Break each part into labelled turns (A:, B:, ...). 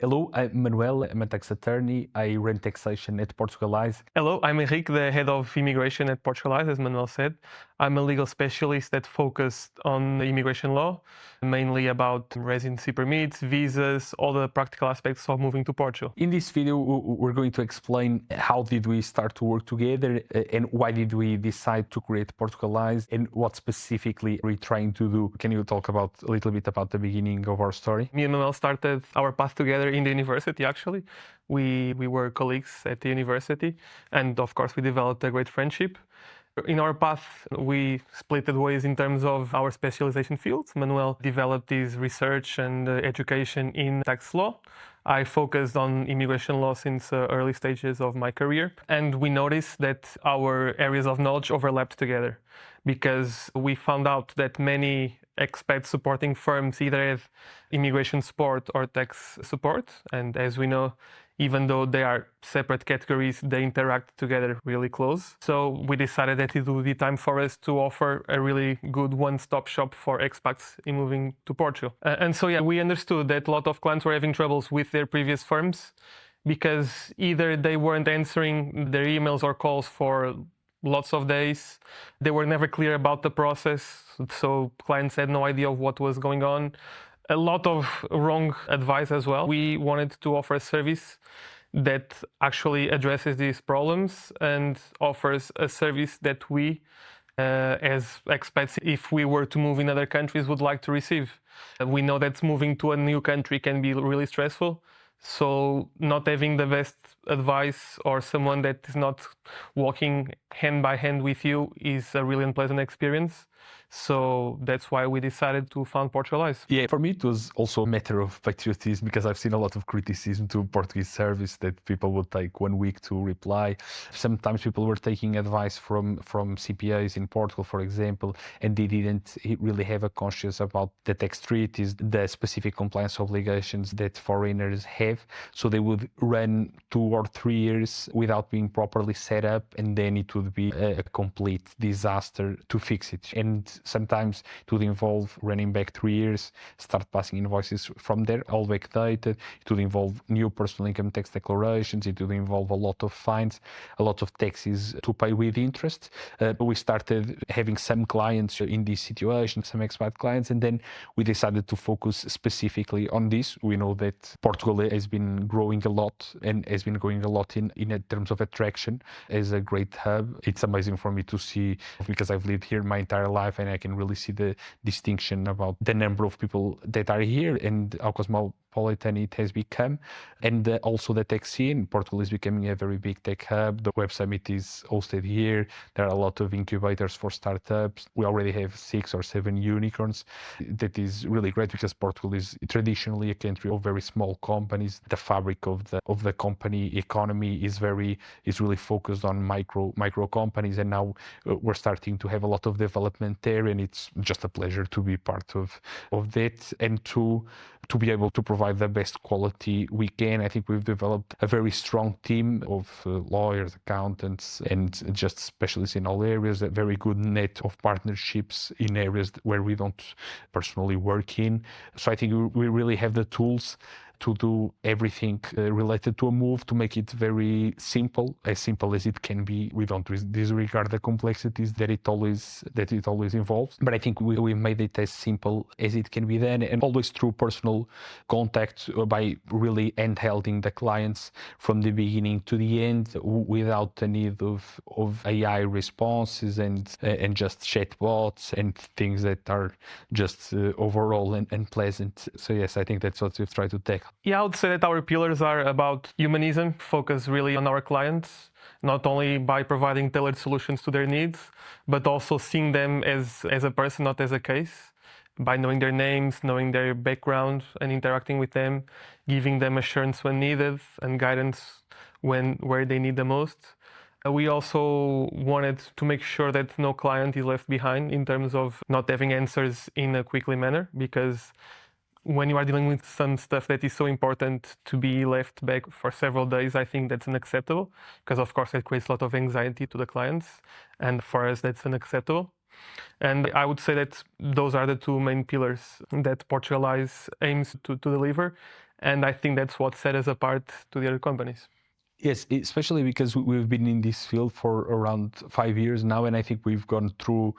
A: Hello, I'm Manuel. I'm a tax attorney. I run taxation at Portugalize.
B: Hello, I'm Henrique, the head of immigration at Portugalize, as Manuel said. I'm a legal specialist that focused on immigration law, mainly about residency permits, visas, all the practical aspects of moving to Portugal.
A: In this video, we're going to explain how did we start to work together and why did we decide to create Portugalize and what specifically we're trying to do. Can you talk about a little bit about the beginning of our story?
B: Me and Manuel started our path together in the university, actually. We were colleagues at the university, and of course, we developed a great friendship. In our path, we split ways in terms of our specialization fields. Manuel developed his research and education in tax law. I focused on immigration law since early stages of my career. And we noticed that our areas of knowledge overlapped together because we found out that many expat supporting firms either have immigration support or tax support. And as we know, even though they are separate categories, they interact together really close. So we decided that it would be time for us to offer a really good one-stop shop for expats in moving to Portugal. And so, we understood that a lot of clients were having troubles with their previous firms because either they weren't answering their emails or calls for lots of days. They were never clear about the process, so clients had no idea of what was going on. A lot of wrong advice as well. We wanted to offer a service that actually addresses these problems and offers a service that we, as expats, if we were to move in other countries, would like to receive. We know that moving to a new country can be really stressful. So not having the best advice or someone that is not walking hand by hand with you is a really unpleasant experience. So that's why we decided to found Portugalize.
A: Yeah, for me, it was also a matter of patriotism because I've seen a lot of criticism to Portuguese service that people would take 1 week to reply. Sometimes people were taking advice from CPAs in Portugal, for example, and they didn't really have a conscience about the tax treaties, the specific compliance obligations that foreigners have. So they would run 2 or 3 years without being properly set up, and then it would be a complete disaster to fix it. And sometimes it would involve running back 3 years, start passing invoices from there, all backdated. It would involve new personal income tax declarations. It would involve a lot of fines, a lot of taxes to pay with interest. But we started having some clients in this situation, some expat clients, and then we decided to focus specifically on this. We know that Portugal has been growing a lot and has been growing a lot in terms of attraction as a great hub. It's amazing for me to see, because I've lived here my entire life, and I can really see the distinction about the number of people that are here and how cosmopolitan it has become. And also the tech scene. Portugal is becoming a very big tech hub. The Web Summit is hosted here. There are a lot of incubators for startups. We already have 6 or 7 unicorns. That is really great because Portugal is traditionally a country of very small companies. The fabric of the company economy is really focused on micro companies, and now we're starting to have a lot of development there, and it's just a pleasure to be part of that and to be able to provide the best quality we can. I think we've developed a very strong team of lawyers, accountants, and just specialists in all areas, a very good net of partnerships in areas where we don't personally work in. So I think we really have the tools to do everything related to a move, to make it very simple as it can be. We don't disregard the complexities that it always involves, but I think we made it as simple as it can be done, and always through personal contact, by really handholding the clients from the beginning to the end, without the need of AI responses and just chatbots and things that are just overall unpleasant. So yes, I think that's what we've tried to tackle.
B: Yeah, I would say that our pillars are about humanism, focus really on our clients, not only by providing tailored solutions to their needs, but also seeing them as a person, not as a case, by knowing their names, knowing their background, and interacting with them, giving them assurance when needed and guidance where they need the most. We also wanted to make sure that no client is left behind in terms of not having answers in a quickly manner, because when you are dealing with some stuff that is so important to be left back for several days, I think that's unacceptable, because of course it creates a lot of anxiety to the clients, and for us that's unacceptable. And I would say that those are the 2 main pillars that Portugalize aims to deliver. And I think that's what set us apart to the other companies.
A: Yes, especially because we've been in this field for around 5 years now, and I think we've gone through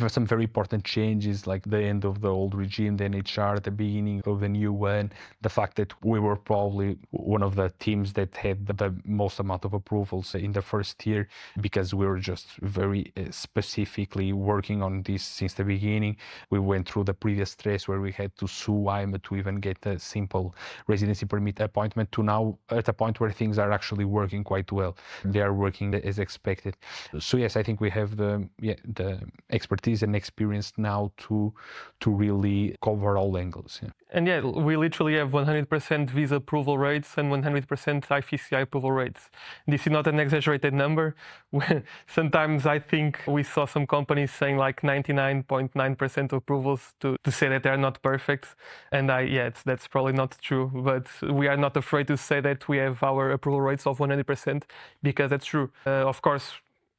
A: some very important changes, like the end of the old regime, the NHR, the beginning of the new one, the fact that we were probably one of the teams that had the most amount of approvals in the first year, because we were just very specifically working on this since the beginning. We went through the previous stress where we had to sue IMA to even get a simple residency permit appointment, to now at a point where things are actually working quite well. They are working as expected. So yes, I think we have the expertise and experience now to really cover all angles. Yeah.
B: And yeah, we literally have 100% visa approval rates and 100% IFCI approval rates. This is not an exaggerated number. Sometimes I think we saw some companies saying like 99.9% approvals to say that they're not perfect. And that's probably not true. But we are not afraid to say that we have our approval rates of 100% because that's true. Of course,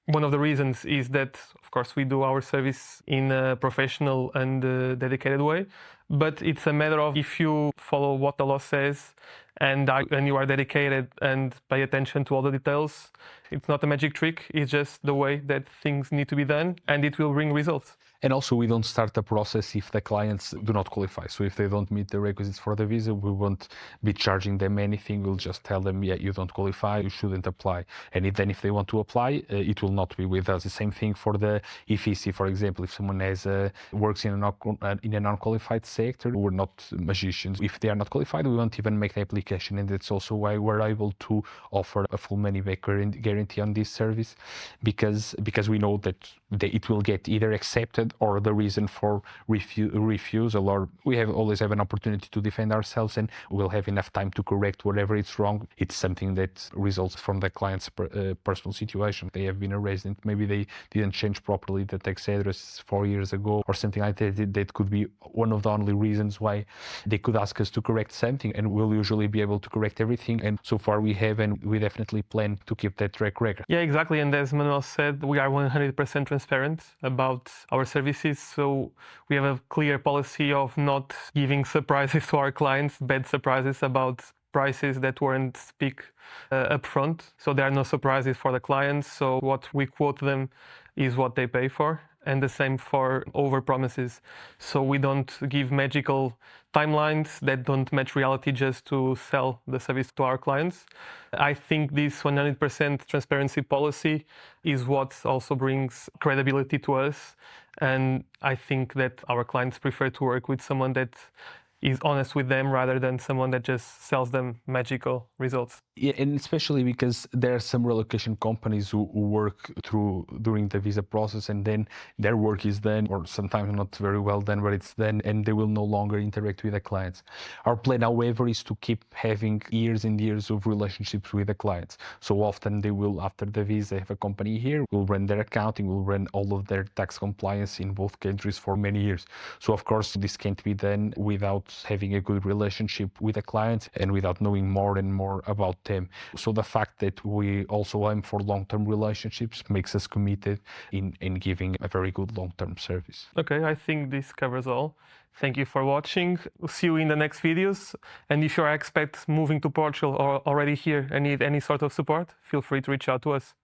B: one of the reasons is that, of course, we do our service in a professional and dedicated way. But it's a matter of if you follow what the law says and you are dedicated and pay attention to all the details. It's not a magic trick. It's just the way that things need to be done, and it will bring results.
A: And also, we don't start the process if the clients do not qualify. So if they don't meet the requisites for the visa, we won't be charging them anything. We'll just tell them, yeah, you don't qualify, you shouldn't apply. And then if they want to apply, it will not be with us. The same thing for the EFC, for example. If someone works in a non-qualified sector, we're not magicians. If they are not qualified, we won't even make the application. And that's also why we're able to offer a full money-back guarantee on this service, because we know that it will get either accepted or the reason for refusal, or we always have an opportunity to defend ourselves, and we'll have enough time to correct whatever is wrong. It's something that results from the client's personal situation. They have been a resident, maybe they didn't change properly the tax address 4 years ago or something like that. That could be one of the only reasons why they could ask us to correct something, and we'll usually be able to correct everything. And so far we have, and we definitely plan to keep that track record.
B: Yeah, exactly. And as Manuel said, we are 100% transparent about our services. So we have a clear policy of not giving surprises to our clients, bad surprises about prices that weren't speak upfront. So there are no surprises for the clients. So what we quote them is what they pay for. And the same for over promises. So we don't give magical timelines that don't match reality just to sell the service to our clients. I think this 100% transparency policy is what also brings credibility to us. And I think that our clients prefer to work with someone that is honest with them rather than someone that just sells them magical results.
A: Yeah, and especially because there are some relocation companies who work during the visa process, and then their work is done, or sometimes not very well done, but it's done, and they will no longer interact with the clients. Our plan, however, is to keep having years and years of relationships with the clients. So often they will, after the visa, have a company here, will run their accounting, will run all of their tax compliance in both countries for many years. So of course, this can't be done without having a good relationship with the clients and without knowing more and more about them. So the fact that we also aim for long-term relationships makes us committed in giving a very good long-term service.
B: Okay, I think this covers all. Thank you for watching. See you in the next videos. And if you're expat moving to Portugal or already here and need any sort of support, feel free to reach out to us.